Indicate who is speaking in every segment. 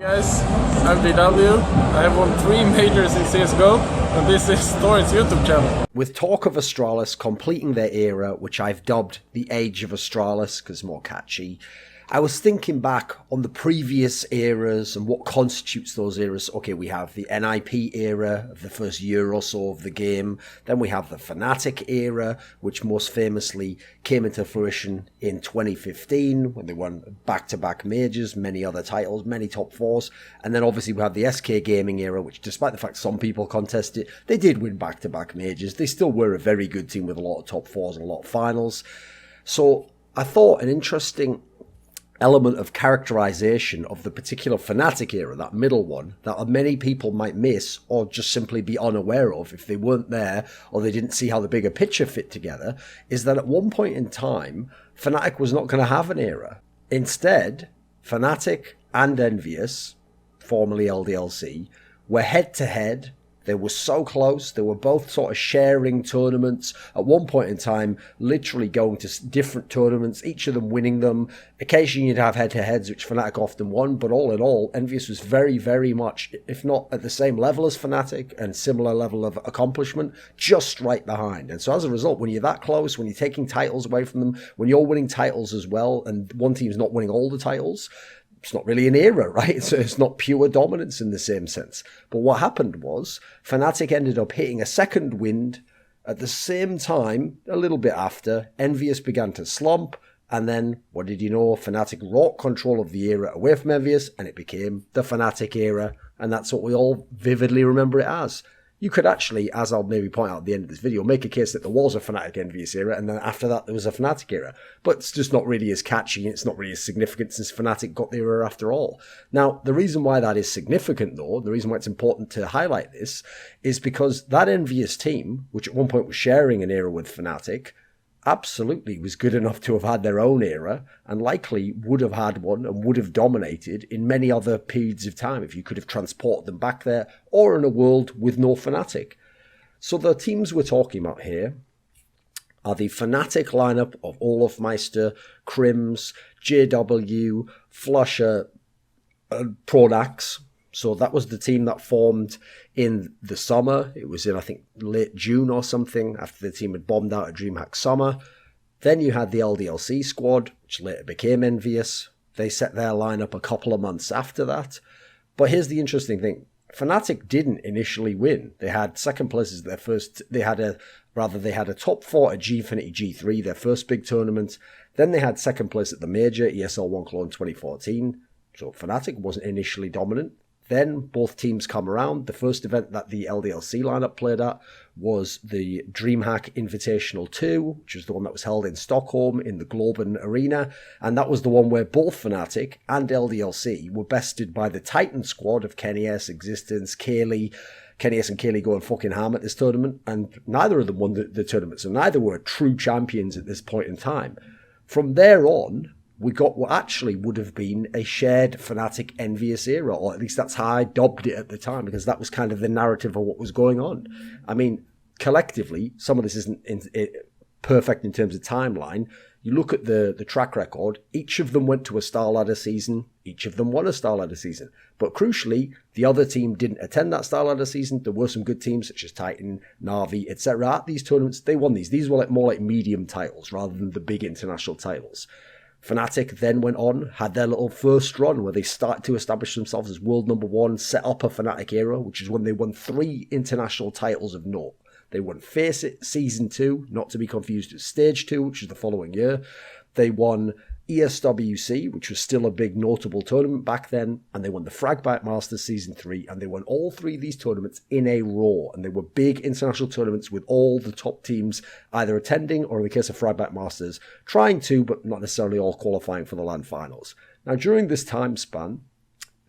Speaker 1: Guys, I'm DW. I have won 3 majors in CSGO, and this is Thorin's YouTube channel.
Speaker 2: With talk of Astralis completing their era, which I've dubbed the Age of Astralis because more catchy, I was thinking back on the previous eras and what constitutes those eras. Okay, we have the NIP era of the first year or so of the game. Then we have the FNATIC era, which most famously came into fruition in 2015 when they won back-to-back majors, many other titles, many top fours. And then obviously we have the SK Gaming era, which despite the fact some people contest it, they did win back-to-back majors. They still were a very good team with a lot of top fours and a lot of finals. So I thought an interesting element of characterization of the particular FNATIC era, that middle one, that many people might miss or just simply be unaware of if they weren't there or they didn't see how the bigger picture fit together, is that at one point in time, FNATIC was not going to have an era. Instead, FNATIC and EnVyUs, formerly LDLC, were head-to-head. They were so close. They were both sort of sharing tournaments. At one point in time, literally going to different tournaments, each of them winning them. Occasionally you'd have head-to-heads, which FNATIC often won. But all in all, EnVyUs was very, very much, if not at the same level as FNATIC and similar level of accomplishment, just right behind. And so as a result, when you're that close, when you're taking titles away from them, when you're winning titles as well, and one team's not winning all the titles, it's not really an era, right? So it's not pure dominance in the same sense. But what happened was FNATIC ended up hitting a second wind at the same time, a little bit after. EnVyUs began to slump. And then, what did you know? FNATIC wrought control of the era away from EnVyUs, and it became the FNATIC era. And that's what we all vividly remember it as. You could actually, as I'll maybe point out at the end of this video, make a case that there was a FNATIC EnVyUs era, and then after that there was a FNATIC era. But it's just not really as catchy, and it's not really as significant since FNATIC got the era after all. Now, the reason why that is significant, though, the reason why it's important to highlight this, is because that EnVyUs team, which at one point was sharing an era with FNATIC, absolutely was good enough to have had their own era and likely would have had one and would have dominated in many other periods of time if you could have transported them back there or in a world with no FNATIC. So the teams we're talking about here are the FNATIC lineup of olofmeister, Krims, JW, Flusher, and Prodax. So that was the team that formed in the summer. It was in, I think, late June or something, after the team had bombed out at DreamHack Summer. Then you had the LDLC squad, which later became EnVyUs. They set their lineup a couple of months after that. But here's the interesting thing. FNATIC didn't initially win. They had second places their first. They had a top 4 at Gfinity G3, their first big tournament. Then they had second place at the major, ESL One Clone 2014. So FNATIC wasn't initially dominant. Then both teams come around. The first event that the LDLC lineup played at was the DreamHack Invitational 2, which was the one that was held in Stockholm in the Globen Arena. And that was the one where both FNATIC and LDLC were bested by the Titan squad of Kenny S, Existence, Kaylee. Kenny S and Kaylee going fucking ham at this tournament. And neither of them won the tournament. So neither were true champions at this point in time. From there on, we got what actually would have been a shared FNATIC EnVyUs era, or at least that's how I dubbed it at the time, because that was kind of the narrative of what was going on. I mean, collectively, some of this isn't perfect in terms of timeline. You look at the track record, each of them went to a Star Ladder season, each of them won a Star Ladder season. But crucially, the other team didn't attend that Star Ladder season. There were some good teams such as Titan, Na'Vi, etc. At these tournaments, they won these. These were more like medium titles rather than the big international titles. FNATIC then went on, had their little first run where they started to establish themselves as world number 1, set up a FNATIC era, which is when they won 3 international titles of note. They won Face It Season 2, not to be confused with Stage 2, which is the following year. They won ESWC, which was still a big notable tournament back then, and they won the Fragbite Masters Season 3, and they won all 3 of these tournaments in a row, and they were big international tournaments with all the top teams either attending, or in the case of Fragbite Masters, trying to, but not necessarily all qualifying for the LAN finals. Now, during this time span,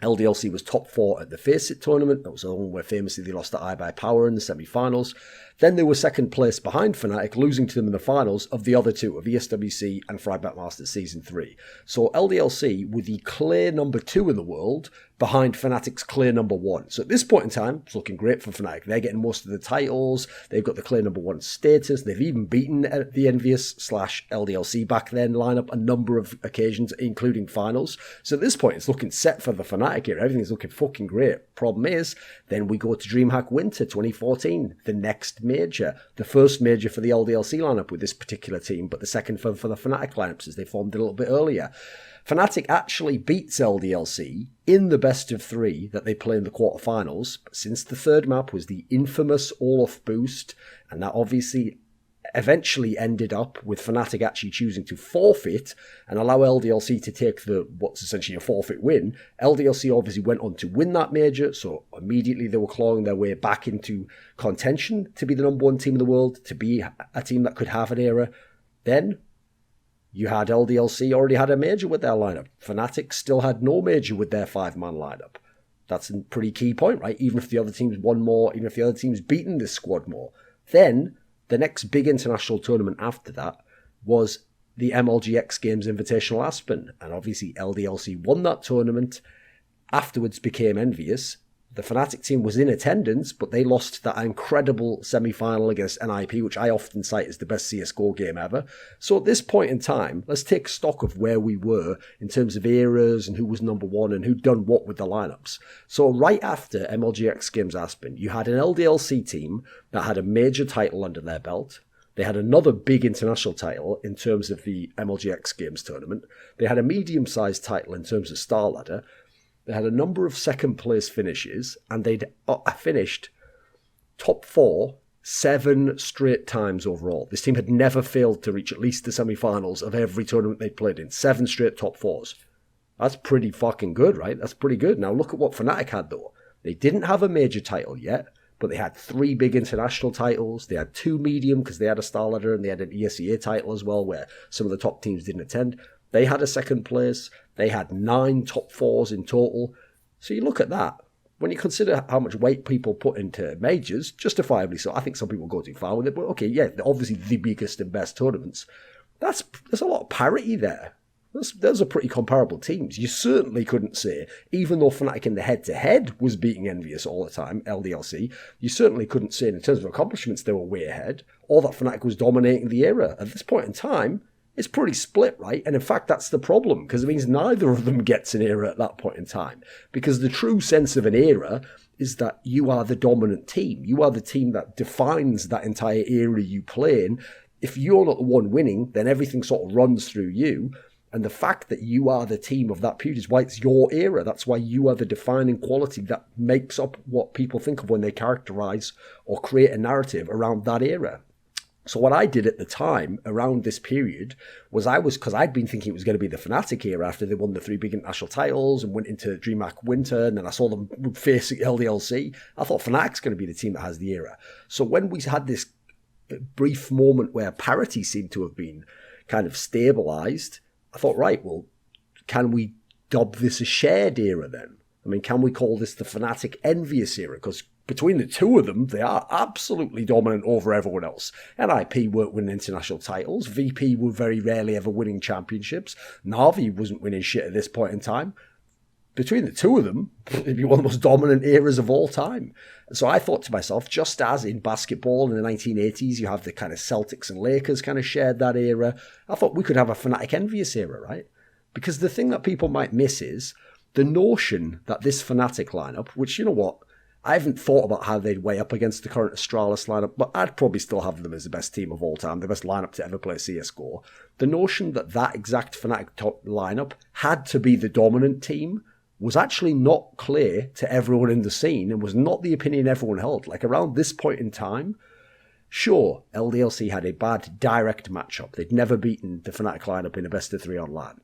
Speaker 2: LDLC was top 4 at the Face It tournament. That was the one where famously they lost to iBuyPower in the semi-finals. Then they were second place behind FNATIC, losing to them in the finals of the other 2, of ESWC and Fragbite Masters Season 3. So LDLC were the clear number 2 in the world, behind Fnatic's clear number one. So at this point in time, it's looking great for Fnatic. They're getting most of the titles. They've got the clear number one status. They've even beaten the Envious/LDLC back then lineup a number of occasions, including finals. So at this point, it's looking set for the Fnatic era. Everything's looking fucking great. Problem is, then we go to DreamHack Winter 2014, the next major. The first major for the LDLC lineup with this particular team, but the second for the Fnatic lineups as they formed a little bit earlier. Fnatic actually beats LDLC in the best of three that they play in the quarterfinals, but since the third map was the infamous all-off boost, and that obviously eventually ended up with Fnatic actually choosing to forfeit and allow LDLC to take what's essentially a forfeit win. LDLC obviously went on to win that major, so immediately they were clawing their way back into contention to be the number one team in the world, to be a team that could have an era. Then you had LDLC already had a major with their lineup. Fnatic still had no major with their 5-man lineup. That's a pretty key point, right? Even if the other teams won more, even if the other teams beaten this squad more. Then, the next big international tournament after that was the MLG X Games Invitational Aspen. And obviously LDLC won that tournament, afterwards became envious. The Fnatic team was in attendance, but they lost that incredible semi-final against NIP, which I often cite as the best CSGO game ever. So at this point in time, let's take stock of where we were in terms of eras and who was number one and who'd done what with the lineups. So right after MLG X Games Aspen, you had an LDLC team that had a major title under their belt. They had another big international title in terms of the MLG X Games tournament. They had a medium-sized title in terms of Star Ladder. They had a number of second-place finishes, and they'd finished top 4 7 straight times overall. This team had never failed to reach at least the semi-finals of every tournament they'd played in. 7 straight top 4s. That's pretty fucking good, right? That's pretty good. Now look at what Fnatic had, though. They didn't have a major title yet, but they had 3 big international titles. They had 2 medium because they had a Star Ladder, and they had an ESEA title as well, where some of the top teams didn't attend. They had a second place. They had 9 top 4s in total. So you look at that. When you consider how much weight people put into majors, justifiably so, I think some people go too far with it, but okay, yeah, obviously the biggest and best tournaments. There's a lot of parity there. Those are pretty comparable teams. You certainly couldn't say, even though Fnatic in the head-to-head was beating Envious all the time, LDLC, you certainly couldn't say in terms of accomplishments they were way ahead, or that Fnatic was dominating the era. At this point in time, it's pretty split, right? And in fact, that's the problem, because it means neither of them gets an era at that point in time. Because the true sense of an era is that you are the dominant team. You are the team that defines that entire era you play in. If you're not the one winning, then everything sort of runs through you. And the fact that you are the team of that period is why it's your era. That's why you are the defining quality that makes up what people think of when they characterize or create a narrative around that era. So what I did at the time, around this period, was because I'd been thinking it was going to be the Fnatic era after they won the 3 big international titles and went into DreamHack Winter, and then I saw them face LDLC. I thought Fnatic's going to be the team that has the era. So when we had this brief moment where parity seemed to have been kind of stabilised, I thought, right, well, can we dub this a shared era then? I mean, can we call this the Fnatic Envious era? Because between the two of them, they are absolutely dominant over everyone else. NIP weren't winning international titles. VP were very rarely ever winning championships. Na'Vi wasn't winning shit at this point in time. Between the two of them, it'd be one of the most dominant eras of all time. So I thought to myself, just as in basketball in the 1980s, you have the kind of Celtics and Lakers kind of shared that era, I thought we could have a Fnatic Envious era, right? Because the thing that people might miss is the notion that this Fnatic lineup, which, you know what, I haven't thought about how they'd weigh up against the current Astralis lineup, but I'd probably still have them as the best team of all time, the best lineup to ever play CSGO. The notion that that exact Fnatic top lineup had to be the dominant team was actually not clear to everyone in the scene and was not the opinion everyone held. Like around this point in time, sure, LDLC had a bad direct matchup. They'd never beaten the Fnatic lineup in a best of 3 on LAN.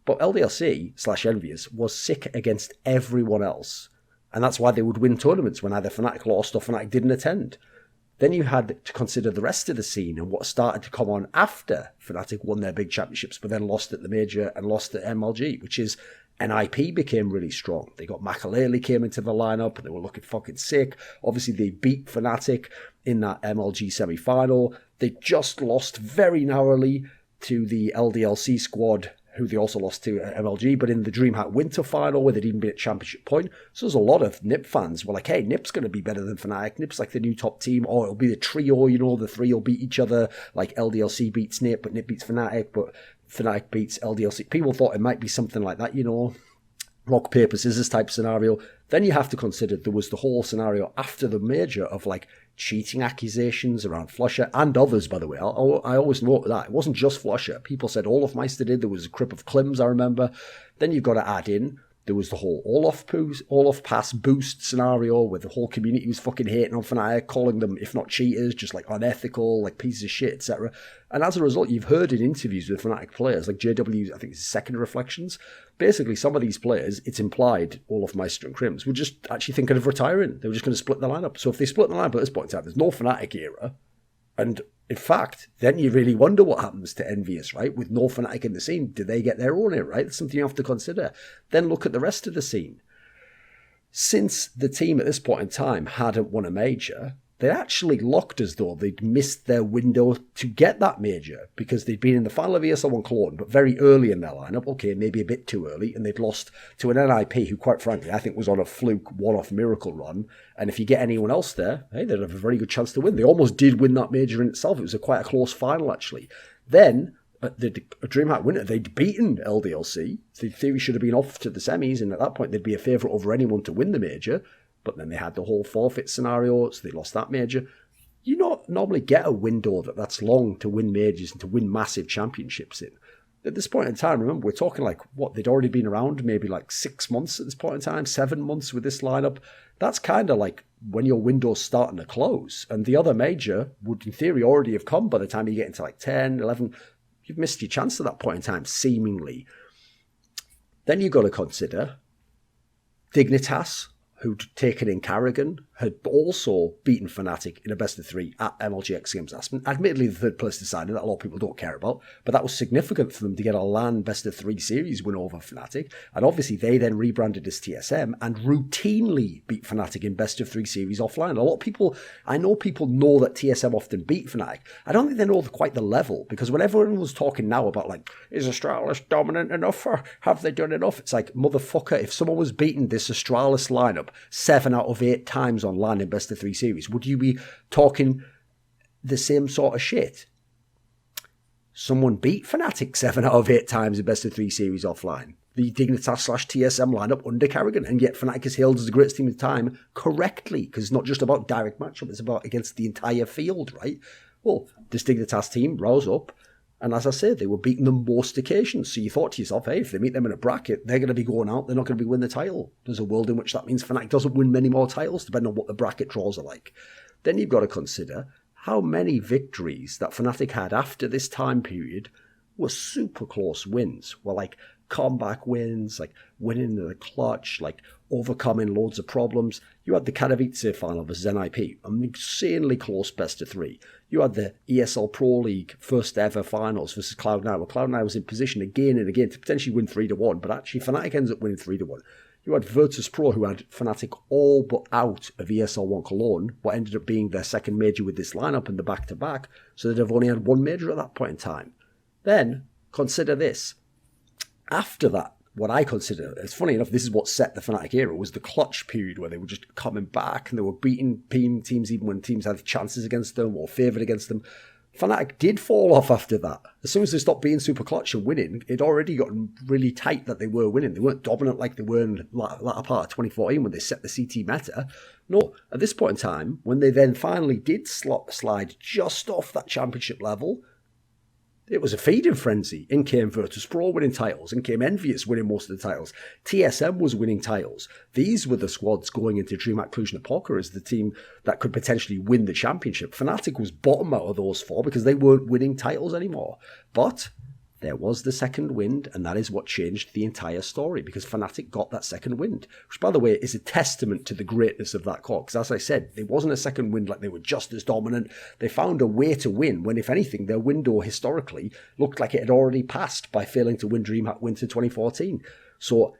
Speaker 2: But LDLC/Envious was sick against everyone else. And that's why they would win tournaments when either Fnatic lost or Fnatic didn't attend. Then you had to consider the rest of the scene and what started to come on after Fnatic won their big championships, but then lost at the major and lost at MLG, which is NIP became really strong. They got Makalele came into the lineup and they were looking fucking sick. Obviously, they beat Fnatic in that MLG semi-final. They just lost very narrowly to the LDLC squad, who they also lost to at MLG, but in the DreamHack Winter Final, where they'd even been at championship point. So there's a lot of NIP fans were like, hey, NIP's going to be better than FNATIC. NIP's like the new top team, or it'll be the trio, the three will beat each other, like LDLC beats NIP, but NIP beats FNATIC, but FNATIC beats LDLC. People thought it might be something like that, rock, paper, scissors type scenario. Then you have to consider there was the whole scenario after the major of like cheating accusations around Flusher and others, by the way. I always note that. It wasn't just Flusher. People said Olaf did. There was a crip of Klims, I remember. Then you've got to add in, there was the whole Olaf pass boost scenario where the whole community was fucking hating on FNATIC, calling them, if not cheaters, just like unethical, like pieces of shit, etc. And as a result, you've heard in interviews with FNATIC players, like JW, I think it's Second Reflections, basically some of these players, it's implied, Olaf Meister and Krims, were just actually thinking of retiring. They were just going to split the lineup. So if they split the lineup at this point in time, there's no FNATIC era. And in fact, then you really wonder what happens to Envious, right? With no FNATIC in the scene, do they get their own era, right? That's something you have to consider. Then look at the rest of the scene. Since the team at this point in time hadn't won a major, they actually looked as though they'd missed their window to get that major because they'd been in the final of ESL 1 Cologne, but very early in their lineup, okay, maybe a bit too early, and they'd lost to an NIP who, quite frankly, I think was on a fluke one-off miracle run. And if you get anyone else there, hey, they'd have a very good chance to win. They almost did win that major in itself. It was quite a close final, actually. Then, at the DreamHack winner, they'd beaten LDLC. So in theory should have been off to the semis, and at that point, they'd be a favourite over anyone to win the major. But then they had the whole forfeit scenario, so they lost that major. You don't normally get a window that's long to win majors and to win massive championships in. At this point in time, remember, we're talking like, they'd already been around maybe like 6 months at this point in time, 7 months with this lineup. That's kind of like when your window's starting to close. And the other major would, in theory, already have come by the time you get into like 10, 11. You've missed your chance at that point in time, seemingly. Then you've got to consider Dignitas, who'd taken in Carrigan, had also beaten FNATIC in a best-of-3 at MLG X Games Aspen. Admittedly, the third place decided that a lot of people don't care about, but that was significant for them to get a LAN best-of-3 series win over FNATIC. And obviously, they then rebranded as TSM and routinely beat FNATIC in best-of-3 series offline. A lot of people, I know people know that TSM often beat FNATIC. I don't think they know quite the level, because when everyone was talking now about, like, is Astralis dominant enough, or have they done enough? It's like, motherfucker, if someone was beating this Astralis lineup 7 out of 8 times on LAN in best-of-3 series, would you be talking the same sort of shit? Someone beat FNATIC 7 out of 8 times in best-of-3 series offline. The Dignitas/TSM lineup under Carrigan, and yet FNATIC is hailed as the greatest team of the time correctly, because it's not just about direct matchup, it's about against the entire field, right? Well, this Dignitas team rose up, and as I said, they were beating them most occasions. So you thought to yourself, hey, if they meet them in a bracket, they're going to be going out, they're not going to be winning the title. There's a world in which that means FNATIC doesn't win many more titles, depending on what the bracket draws are like. Then you've got to consider how many victories that FNATIC had after this time period were super close wins. Were like comeback wins, like winning in the clutch, like overcoming loads of problems. You had the Katowice final versus NIP, an insanely close best-of-3. You had the ESL Pro League first ever finals versus Cloud9, where Cloud9 was in position again and again to potentially win 3-1, but actually FNATIC ends up winning 3-1. You had Virtus Pro, who had FNATIC all but out of ESL 1 Cologne, what ended up being their second major with this lineup in the back-to-back, so they'd have only had one major at that point in time. Then, consider this. After that, what I consider, it's funny enough, this is what set the FNATIC era, was the clutch period where they were just coming back and they were beating teams even when teams had chances against them or favoured against them. FNATIC did fall off after that. As soon as they stopped being super clutch and winning, it already gotten really tight that they were winning. They weren't dominant like they were in the latter part of 2014 when they set the CT meta. No, at this point in time, when they then finally did slide just off that championship level, it was a feeding frenzy. In came Virtus Pro winning titles. In came Envious winning most of the titles. TSM was winning titles. These were the squads going into DreamHack Cluj-Napoca as the team that could potentially win the championship. FNATIC was bottom out of those four because they weren't winning titles anymore. But there was the second wind, and that is what changed the entire story, because FNATIC got that second wind, which, by the way, is a testament to the greatness of that core. Because as I said, it wasn't a second wind like they were just as dominant. They found a way to win when, if anything, their window historically looked like it had already passed by failing to win DreamHack Winter 2014. So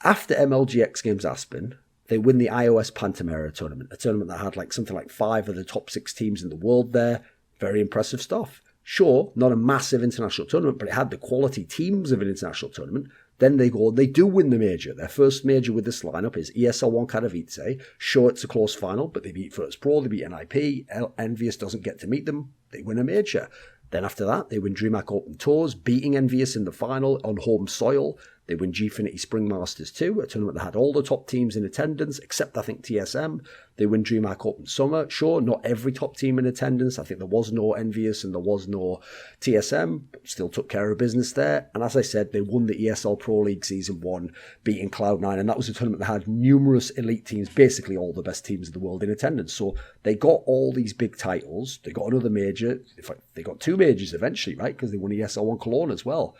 Speaker 2: after MLG X Games Aspen, they win the iOS Pantamera tournament, a tournament that had like something like 5 of the top 6 teams in the world there. Very impressive stuff. Sure, not a massive international tournament, but it had the quality teams of an international tournament. Then they do win the major. Their first major with this lineup is ESL1 Katowice. Sure, it's a close final, but they beat First Pro, they beat NIP. Envious doesn't get to meet them. They win a major. Then after that, they win DreamHack Open Tours, beating Envious in the final on home soil. They win Gfinity Spring Masters 2, a tournament that had all the top teams in attendance, except I think TSM. They win DreamHack Open Summer. Sure, not every top team in attendance. I think there was no Envious and there was no TSM, but still took care of business there. And as I said, they won the ESL Pro League Season 1, beating Cloud9. And that was a tournament that had numerous elite teams, basically all the best teams in the world in attendance. So they got all these big titles. They got another major. In fact, they got 2 majors eventually, right? Because they won ESL1 Cologne as well.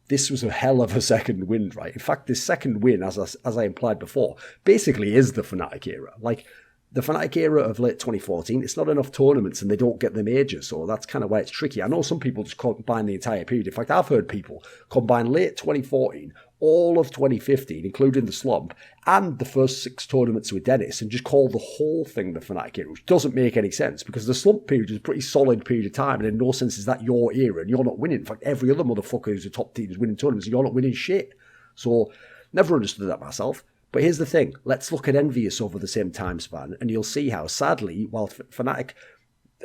Speaker 2: This was a hell of a second win, right? In fact, this second win, as I implied before, basically is the Fnatic era. Like, the Fnatic era of late 2014, it's not enough tournaments and they don't get the major, so that's kind of why it's tricky. I know some people just combine the entire period. In fact, I've heard people combine late 2014, all of 2015, including the slump, and the first 6 tournaments with Dennis, and just call the whole thing the Fnatic era, which doesn't make any sense, because the slump period is a pretty solid period of time, and in no sense is that your era, and you're not winning. In fact, every other motherfucker who's a top team is winning tournaments, and you're not winning shit. So, never understood that myself. But here's the thing, let's look at Envious over the same time span, and you'll see how, sadly, while Fnatic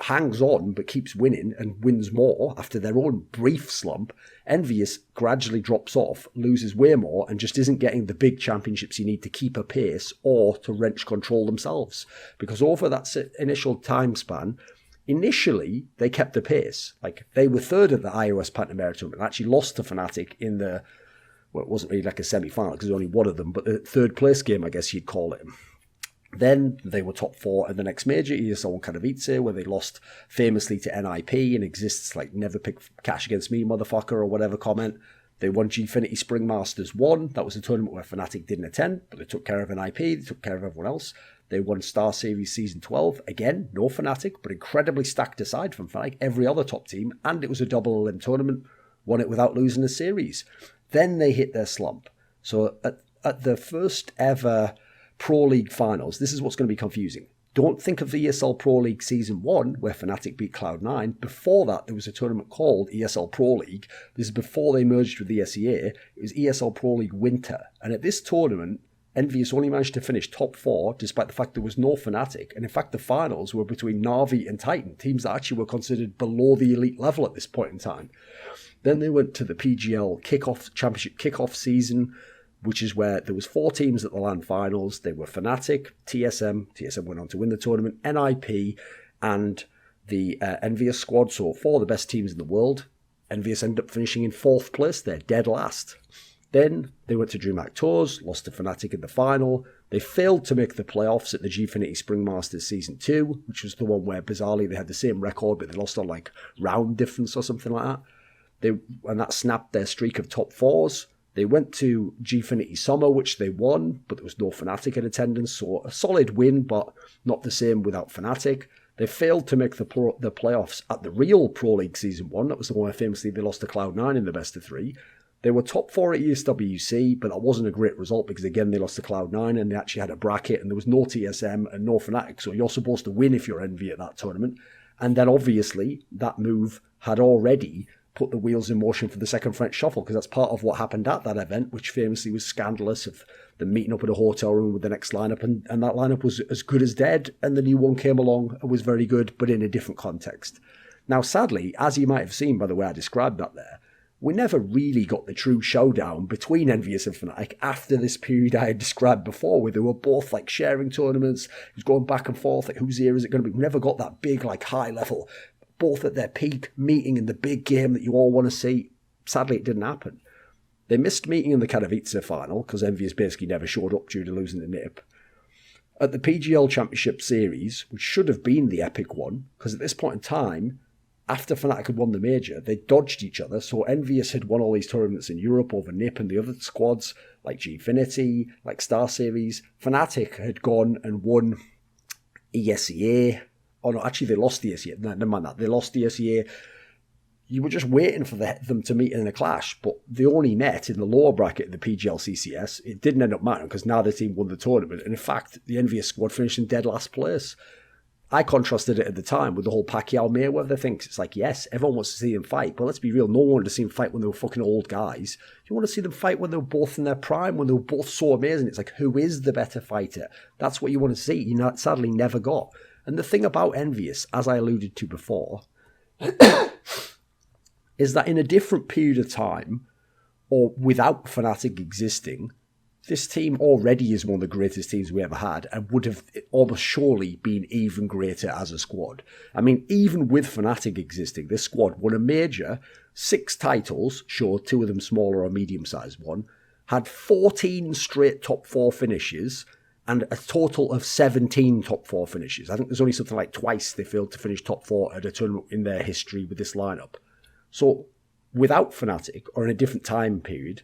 Speaker 2: hangs on but keeps winning and wins more after their own brief slump, Envious gradually drops off, loses way more, and just isn't getting the big championships you need to keep a pace or to wrench control themselves. Because over that initial time span, initially they kept the pace. Like, they were third at the iOS Pan America tournament and actually lost to Fnatic in the, well, it wasn't really like a semi-final because there was only one of them, but the third place game, I guess you'd call it. Then they were top 4 at the next major, ESL Katowice, where they lost famously to NIP and exists like never pick cash against me, motherfucker, or whatever comment. They won Gfinity Spring Masters 1. That was a tournament where Fnatic didn't attend, but they took care of NIP, they took care of everyone else. They won Star Series Season 12. Again, no Fnatic, but incredibly stacked aside from Fnatic, every other top team, and it was a double LM tournament, won it without losing a series. Then they hit their slump. So at the first ever Pro League finals, this is what's going to be confusing. Don't think of the ESL Pro League Season 1, where Fnatic beat Cloud9. Before that, there was a tournament called ESL Pro League. This is before they merged with the SEA. It was ESL Pro League Winter. And at this tournament, Envious only managed to finish top 4, despite the fact there was no Fnatic. And in fact, the finals were between Na'Vi and Titan, teams that actually were considered below the elite level at this point in time. Then they went to the PGL Championship kickoff season, which is where there was 4 teams at the LAN finals. They were Fnatic, TSM went on to win the tournament, NIP, and the Envious squad, so 4 of the best teams in the world. Envious ended up finishing in 4th place, they're dead last. Then they went to DreamHack Tours, lost to Fnatic in the final. They failed to make the playoffs at the Gfinity Spring Masters Season 2, which was the one where, bizarrely, they had the same record, but they lost on, like, round difference or something like that. And that snapped their streak of top 4s. They went to Gfinity Summer, which they won, but there was no Fnatic in attendance, so a solid win, but not the same without Fnatic. They failed to make the playoffs at the real Pro League Season 1. That was the one where famously they lost to Cloud9 in the best of 3. They were top 4 at ESWC, but that wasn't a great result because, again, they lost to Cloud9 and they actually had a bracket and there was no TSM and no Fnatic, so you're supposed to win if you're Envy at that tournament. And then, obviously, that move had already put the wheels in motion for the second French Shuffle, because that's part of what happened at that event, which famously was scandalous, of them meeting up in a hotel room with the next lineup, and that lineup was as good as dead, and the new one came along and was very good, but in a different context. Now, sadly, as you might have seen by the way I described that there, we never really got the true showdown between Envious and Fnatic after this period I had described before, where they were both like sharing tournaments, it was going back and forth, like whose era is it going to be? We never got that big, like high level, both at their peak, meeting in the big game that you all want to see. Sadly, it didn't happen. They missed meeting in the Katowice final because Envious basically never showed up due to losing the NIP. At the PGL Championship Series, which should have been the epic one, because at this point in time, after Fnatic had won the major, they dodged each other, so Envious had won all these tournaments in Europe over NIP and the other squads, like Gfinity, like Star Series. Fnatic had gone and won ESEA. Oh no, actually they lost the ESEA. No, never mind that. They lost the ESEA. You were just waiting for them to meet in a clash, but they only met in the lower bracket of the PGL CCS. It didn't end up mattering because neither team won the tournament. And in fact, the Envious squad finished in dead last place. I contrasted it at the time with the whole Pacquiao-Mayweather thing. It's like, yes, everyone wants to see them fight, but let's be real, no one wanted to see them fight when they were fucking old guys. You want to see them fight when they were both in their prime, when they were both so amazing. It's like, who is the better fighter? That's what you want to see. You know, sadly never got. And the thing about Envious, as I alluded to before, is that in a different period of time, or without Fnatic existing, this team already is one of the greatest teams we ever had and would have almost surely been even greater as a squad. I mean, even with Fnatic existing, this squad won a major, 6 titles, sure, 2 of them smaller or medium-sized one, had 14 straight top 4 finishes and a total of 17 top 4 finishes. I think there's only something like twice they failed to finish top 4 at a tournament in their history with this lineup. So without Fnatic, or in a different time period,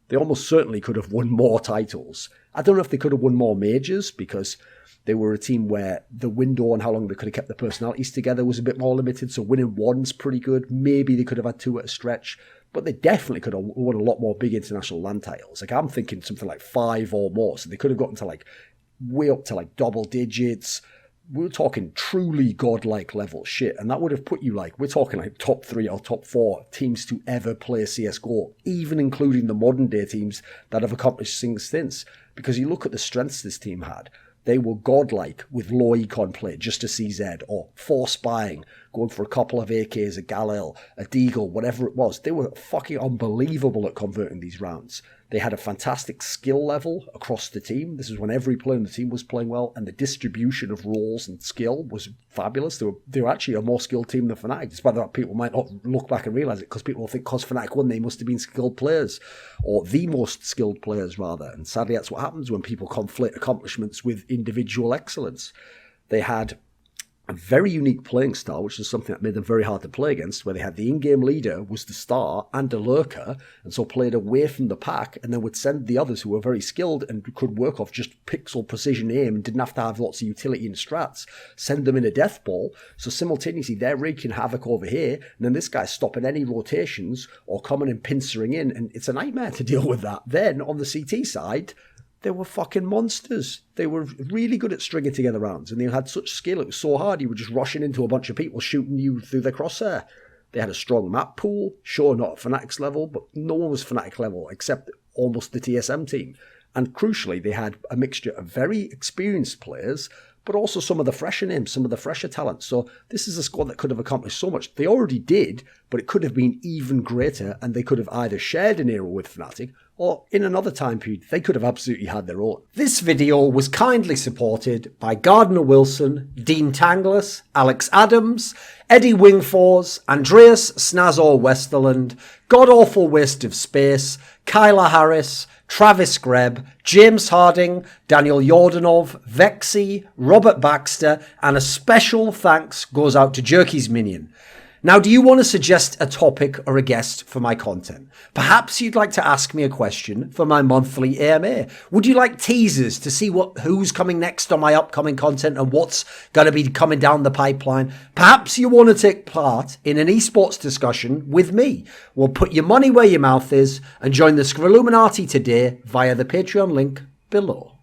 Speaker 2: they almost certainly could have won more titles. I don't know if they could have won more majors because they were a team where the window on how long they could have kept the personalities together was a bit more limited. So winning 1's pretty good. Maybe they could have had 2 at a stretch, but they definitely could have won a lot more big international land titles. Like I'm thinking something like 5 or more. So they could have gotten to like way up to like double digits. We were talking truly godlike level shit, and that would have put you like, we're talking like top 3 or top 4 teams to ever play CSGO, even including the modern day teams that have accomplished things since. Because you look at the strengths this team had, they were godlike with low econ play, just a CZ, or 4 spying, going for a couple of AKs, a Galil, a Deagle, whatever it was. They were fucking unbelievable at converting these rounds. They had a fantastic skill level across the team. This is when every player in the team was playing well, and the distribution of roles and skill was fabulous. They were actually a more skilled team than Fnatic, despite that people might not look back and realise it, because people will think because Fnatic won, they must have been skilled players, or the most skilled players, rather. And sadly, that's what happens when people conflate accomplishments with individual excellence. They had a very unique playing style, which is something that made them very hard to play against, where they had the in-game leader was the star and a lurker, and so played away from the pack, and then would send the others who were very skilled and could work off just pixel precision aim and didn't have to have lots of utility and strats, send them in a death ball, so simultaneously they're wreaking havoc over here, and then this guy's stopping any rotations or coming and pincering in, and it's a nightmare to deal with that. Then, on the CT side, they were fucking monsters. They were really good at stringing together rounds, and they had such skill. It was so hard. You were just rushing into a bunch of people shooting you through their crosshair. They had a strong map pool. Sure, not at Fnatic's level, but no one was Fnatic level except almost the TSM team. And crucially, they had a mixture of very experienced players, but also some of the fresher names, some of the fresher talents. So this is a squad that could have accomplished so much. They already did, but it could have been even greater, and they could have either shared an era with Fnatic, or in another time period, they could have absolutely had their own. This video was kindly supported by Gardner Wilson, Dean Tanglis, Alex Adams, Eddie Wingfors, Andreas, Snazore Westerlund, godawfulwasteofspace, Kyla Harris, Travis Greb, James Harding, Daniel Yordanov, VeXii, Robert Baxter, and a special thanks goes out to Jerky's Minion. Now, do you want to suggest a topic or a guest for my content? Perhaps you'd like to ask me a question for my monthly AMA. Would you like teasers to see who's coming next on my upcoming content and what's going to be coming down the pipeline? Perhaps you want to take part in an esports discussion with me. Well, put your money where your mouth is and join the Scrilluminati today via the Patreon link below.